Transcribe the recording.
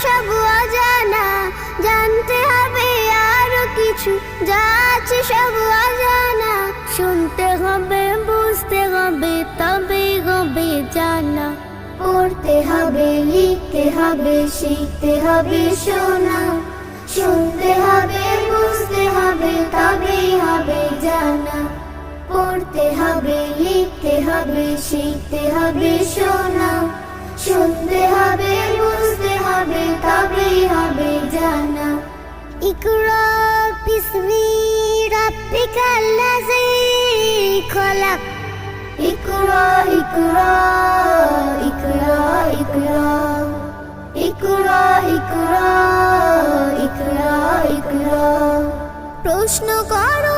সব অজানা, জানতে হবে আরো কিছু, যা আছে সব অজানা। শুনতে হবে, বুঝতে হবে, তবেই হবে জানা। পড়তে হবে, লিখতে হবে, শিখতে হবে শোনা। শুনতে হবে, বুঝতে হবে, তবেই হবে জানা। পড়তে হবে, লিখতে হবে, শিখতে হবে শোনা। শুনতে হবে, বুঝতে হবে, তবেই হবে জানা। ইকরা বিসমি রাব্বিকাল্লাযী খলাক। ইকরা ইকরা ইকরা ইকরা ইকরা ইকরা ইকরা ইকরা। প্রশ্ন করো,